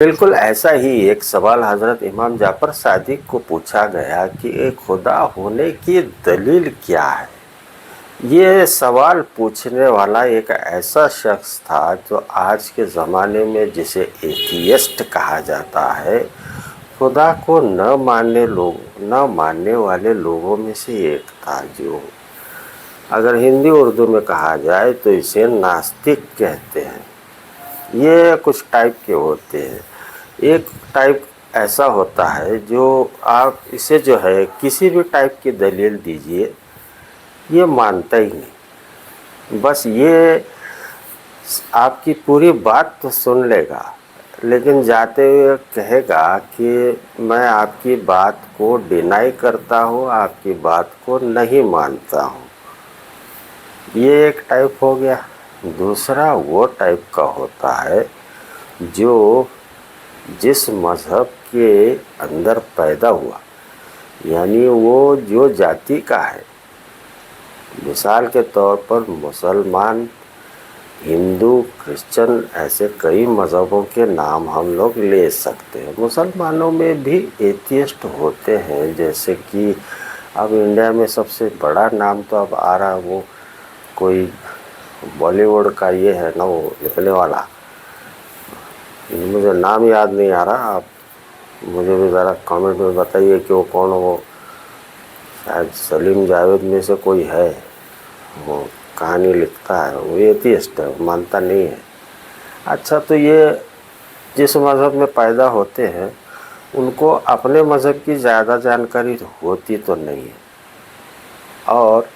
بالकुल ऐसा ही एक सवाल हजरत इमाम जाफर सादिक को पूछा गया कि एक खुदा होने की दलील क्या है। ये सवाल पूछने वाला एक ऐसा शख्स था जो आज के ज़माने में जिसे एथियस्ट कहा जाता है, खुदा को न मानने वाले लोगों में से एक था। जो अगर हिंदी उर्दू में कहा जाए तो इसे नास्तिक कहते हैं। ये कुछ टाइप के होते हैं। एक टाइप ऐसा होता है जो आप इसे जो है किसी भी टाइप की दलील दीजिए, ये मानता ही नहीं। बस ये आपकी पूरी बात तो सुन लेगा, लेकिन जाते हुए कहेगा कि मैं आपकी बात को डिनाई करता हूँ, आपकी बात को नहीं मानता हूँ। ये एक टाइप हो गया। दूसरा वो टाइप का होता है जो जिस मज़हब के अंदर पैदा हुआ, यानी वो जो जाति का है। मिसाल के तौर पर मुसलमान, हिंदू, क्रिश्चियन, ऐसे कई मज़हबों के नाम हम लोग ले सकते हैं। मुसलमानों में भी एथियस्ट होते हैं, जैसे कि अब इंडिया में सबसे बड़ा नाम तो अब आ रहा है, वो कोई बॉलीवुड का ये है ना, वो निकलने वाला, मुझे नाम याद नहीं आ रहा। आप मुझे भी ज़रा कमेंट में बताइए कि वो कौन, वो शायद सलीम जावेद में से कोई है, वो कहानी लिखता है, वो एथियस्ट है, वो मानता नहीं है। अच्छा, तो ये जिस मज़हब में पैदा होते हैं उनको अपने मज़हब की ज़्यादा जानकारी होती तो नहीं है। और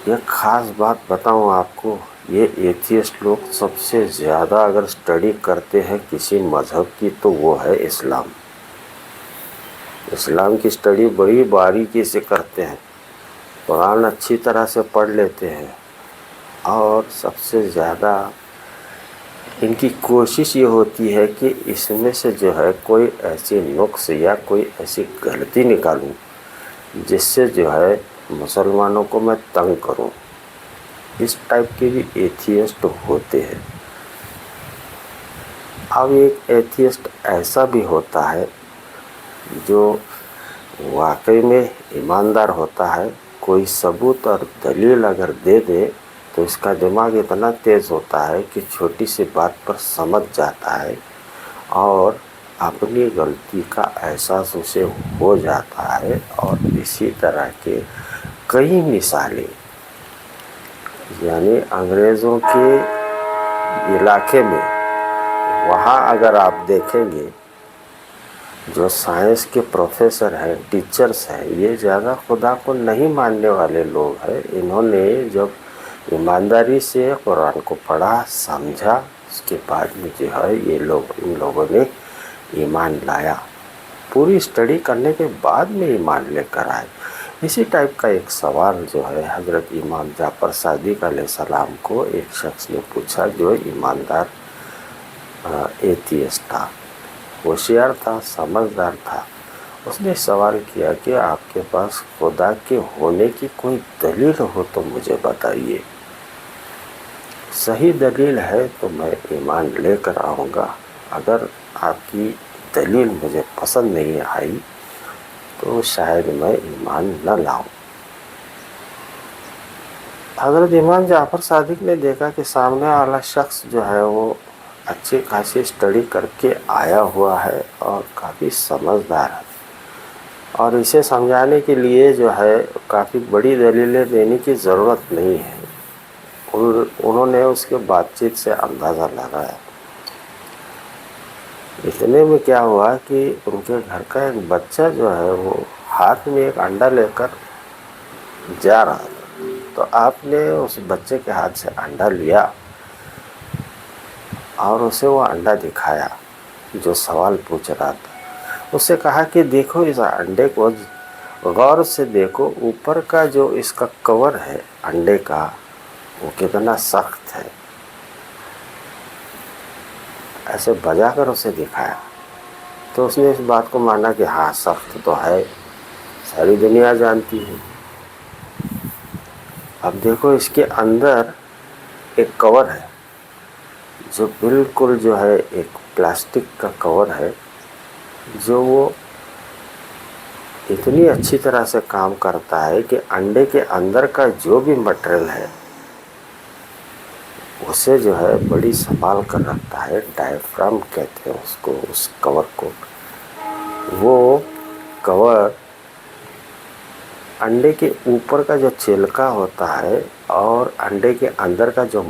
यह ख़ास बात बताऊं आपको, ये एथियस्ट लोग सबसे ज़्यादा अगर स्टडी करते हैं किसी मज़हब की तो वो है इस्लाम। इस्लाम की स्टडी बड़ी बारीकी से करते हैं, कुरान अच्छी तरह से पढ़ लेते हैं, और सबसे ज़्यादा इनकी कोशिश ये होती है कि इसमें से जो है कोई ऐसी नुक्स या कोई ऐसी गलती निकालूं जिससे जो है मुसलमानों को मैं तंग करूं। इस टाइप के भी एथियस्ट होते हैं। अब एक एथियस्ट ऐसा भी होता है जो वाकई में ईमानदार होता है। कोई सबूत और दलील अगर दे दे तो इसका दिमाग इतना तेज़ होता है कि छोटी सी बात पर समझ जाता है और अपनी गलती का एहसास उसे हो जाता है। और इसी तरह के कई मिसालें, यानी अंग्रेज़ों के इलाके में वहाँ अगर आप देखेंगे जो साइंस के प्रोफेसर हैं, टीचर्स हैं, ये ज़्यादा खुदा को नहीं मानने वाले लोग हैं। इन्होंने जब ईमानदारी से कुरान को पढ़ा, समझा, उसके बाद में जो है इन लोगों ने ईमान लाया। पूरी स्टडी करने के बाद में ईमान लेकर आए। इसी टाइप का एक सवाल जो है हज़रत इमाम जाफर सादिक अलैहिस्सलाम को एक शख्स ने पूछा जो ईमानदार एथियस्ट था, होशियार था, समझदार था। उसने सवाल किया कि आपके पास खुदा के होने की कोई दलील हो तो मुझे बताइए। सही दलील है तो मैं ईमान लेकर आऊँगा, अगर आपकी दलील मुझे पसंद नहीं आई तो शायद मैं ईमान न लाऊं। हज़रत इमाम जाफर सादिक ने देखा कि सामने वाला शख्स जो है वो अच्छी खासी स्टडी करके आया हुआ है और काफ़ी समझदार है, और इसे समझाने के लिए जो है काफ़ी बड़ी दलीलें देने की ज़रूरत नहीं है। उन्होंने उसके बातचीत से अंदाज़ा लगाया। इतने में क्या हुआ कि उनके घर का एक बच्चा जो है वो हाथ में एक अंडा लेकर जा रहा था, तो आपने उस बच्चे के हाथ से अंडा लिया और उसे वो अंडा दिखाया जो सवाल पूछ रहा था। उससे कहा कि देखो, इस अंडे को गौर से देखो, ऊपर का जो इसका कवर है अंडे का वो कितना सख्त है। ऐसे बजाकर उसे दिखाया तो उसने इस बात को माना कि हाँ, सख्त तो है, सारी दुनिया जानती है। अब देखो, इसके अंदर एक कवर है जो बिल्कुल जो है एक प्लास्टिक का कवर है जो वो इतनी अच्छी तरह से काम करता है कि अंडे के अंदर का जो भी मटेरियल है उसे जो है बड़ी संभाल कर रखता है। डायफ्राम कहते हैं उसको, उस कवर को। वो कवर अंडे के ऊपर का जो छिलका होता है और अंडे के अंदर का जो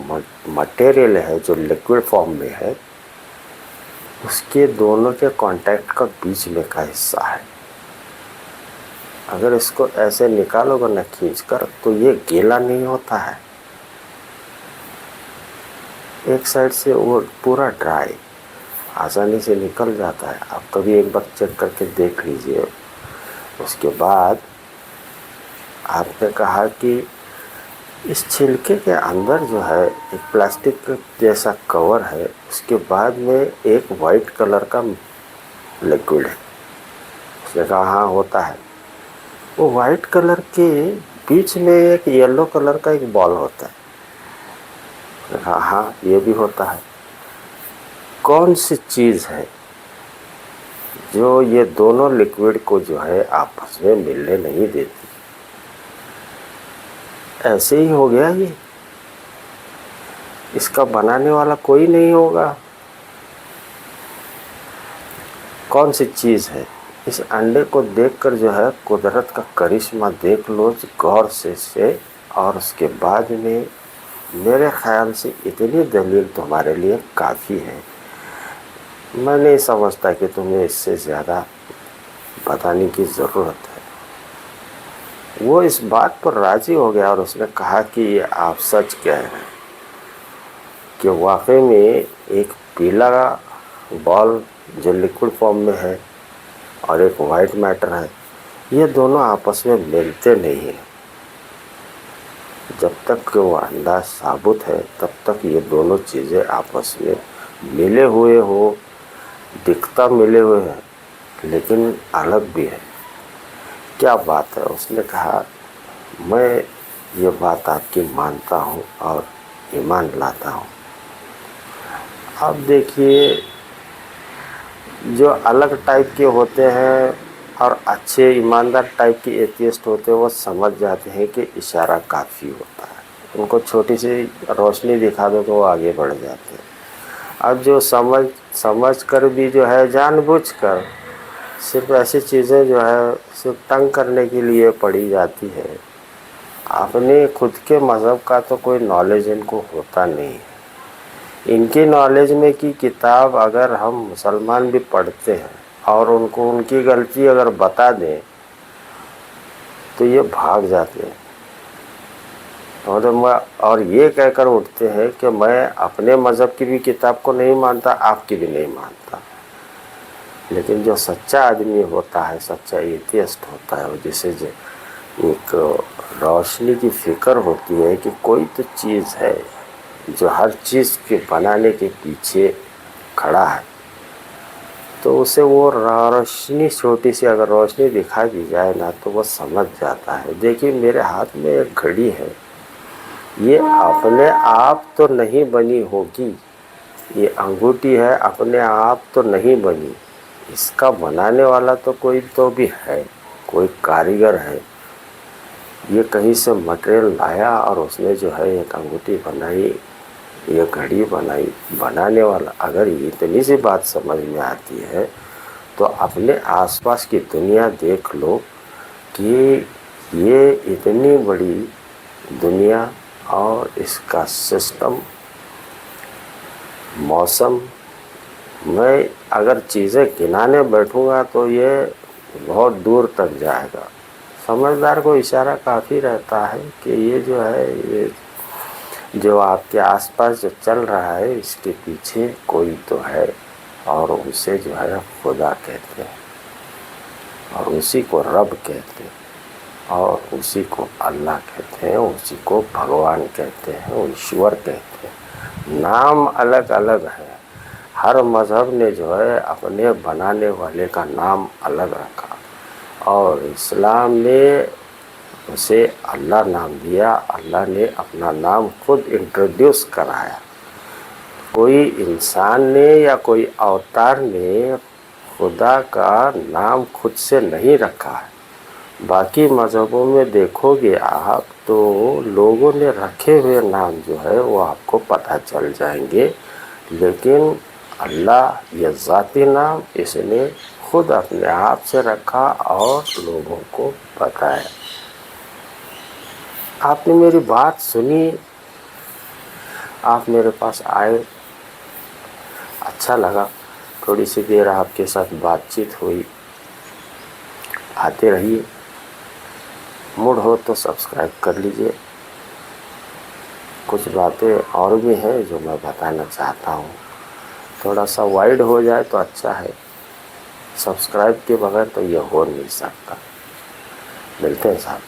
मटेरियल है जो लिक्विड फॉर्म में है, उसके दोनों के कांटेक्ट का बीच में का हिस्सा है। अगर इसको ऐसे निकालोगे ना खींच कर, तो ये गीला नहीं होता है, एक साइड से वो पूरा ड्राई आसानी से निकल जाता है। आप कभी एक बार चेक करके देख लीजिए। उसके बाद आपने कहा कि इस छिलके के अंदर जो है एक प्लास्टिक जैसा कवर है, उसके बाद में एक वाइट कलर का लिक्विड है। उसने कहा हाँ होता है। वो वाइट कलर के बीच में एक येलो कलर का एक बॉल होता है। उसने कहा हाँ ये भी होता है। कौन सी चीज़ है जो ये दोनों लिक्विड को जो है आपस में मिलने नहीं देती? ऐसे ही हो गया ये, इसका बनाने वाला कोई नहीं होगा। कौन सी चीज़ है? इस अंडे को देखकर जो है कुदरत का करिश्मा देख लो गौर से और उसके बाद में मेरे ख्याल से इतनी दलील तुम्हारे लिए काफ़ी है। मैं नहीं समझता कि तुम्हें इससे ज़्यादा बताने की ज़रूरत है। वो इस बात पर राज़ी हो गया और उसने कहा कि ये आप सच कह रहे हैं कि वाकई में एक पीला बॉल जो लिक्विड फॉर्म में है और एक वाइट मैटर है, ये दोनों आपस में मिलते नहीं हैं। जब तक कि वो अंडा साबुत है तब तक ये दोनों चीज़ें आपस में मिले हुए हो, दिखता मिले हुए हैं, लेकिन अलग भी है। क्या बात है? उसने कहा मैं ये बात आपकी मानता हूँ और ईमान लाता हूँ। अब देखिए, जो अलग टाइप के होते हैं और अच्छे ईमानदार टाइप के एथियस्ट होते हैं, वो समझ जाते हैं कि इशारा काफ़ी होता है। उनको छोटी सी रोशनी दिखा दो तो वो आगे बढ़ जाते हैं। अब जो समझ कर भी जो है जानबूझकर सिर्फ ऐसी चीज़ें जो है सिर्फ तंग करने के लिए पढ़ी जाती है, अपने खुद के मज़हब का तो कोई नॉलेज इनको होता नहीं है। इनकी नॉलेज में की किताब अगर हम मुसलमान भी पढ़ते हैं और उनको उनकी गलती अगर बता दें तो ये भाग जाते हैं और ये कहकर उठते हैं कि मैं अपने मज़हब की भी किताब को नहीं मानता, आपकी भी नहीं मानता। लेकिन जो सच्चा आदमी होता है, सच्चा एथियस्ट होता है, जिसे एक रोशनी की फिक्र होती है कि कोई तो चीज़ है जो हर चीज़ के बनाने के पीछे खड़ा है, तो उसे वो रोशनी छोटी सी अगर रोशनी दिखा दी जाए ना तो वो समझ जाता है। देखिए मेरे हाथ में एक घड़ी है, ये अपने आप तो नहीं बनी होगी, ये अंगूठी है अपने आप तो नहीं बनी, इसका बनाने वाला तो कोई तो भी है, कोई कारीगर है। ये कहीं से मटेरियल लाया और उसने जो है एक अंगूठी बनाई, ये घड़ी बनाई। बनाने वाला अगर इतनी सी बात समझ में आती है तो अपने आसपास की दुनिया देख लो कि ये इतनी बड़ी दुनिया और इसका सिस्टम, मौसम, मैं अगर चीज़ें गिनाने बैठूँगा तो ये बहुत दूर तक जाएगा। समझदार को इशारा काफ़ी रहता है कि ये जो है, ये जो आपके आसपास जो चल रहा है इसके पीछे कोई तो है और उसे जो है खुदा कहते हैं और उसी को रब कहते हैं और उसी को अल्लाह कहते हैं, उसी को भगवान कहते हैं, ईश्वर कहते हैं। नाम अलग अलग है, हर मज़हब ने जो है अपने बनाने वाले का नाम अलग रखा और इस्लाम ने उसे अल्लाह नाम दिया। अल्लाह ने अपना नाम खुद इंट्रोड्यूस कराया। कोई इंसान ने या कोई अवतार ने खुदा का नाम खुद से नहीं रखा है। बाकी मज़हबों में देखोगे आप तो लोगों ने रखे हुए नाम जो है वो आपको पता चल जाएंगे, लेकिन अल्लाह ये ज़ाती नाम इसने खुद अपने आप से रखा और लोगों को बताया। आपने मेरी बात सुनी, आप मेरे पास आए, अच्छा लगा, थोड़ी सी देर आपके साथ बातचीत हुई। आते रहिए, मूड हो तो सब्सक्राइब कर लीजिए। कुछ बातें और भी हैं जो मैं बताना चाहता हूँ, थोड़ा सा वाइड हो जाए तो अच्छा है। सब्सक्राइब के बगैर तो ये हो नहीं सकता। मिलते हैं साहब।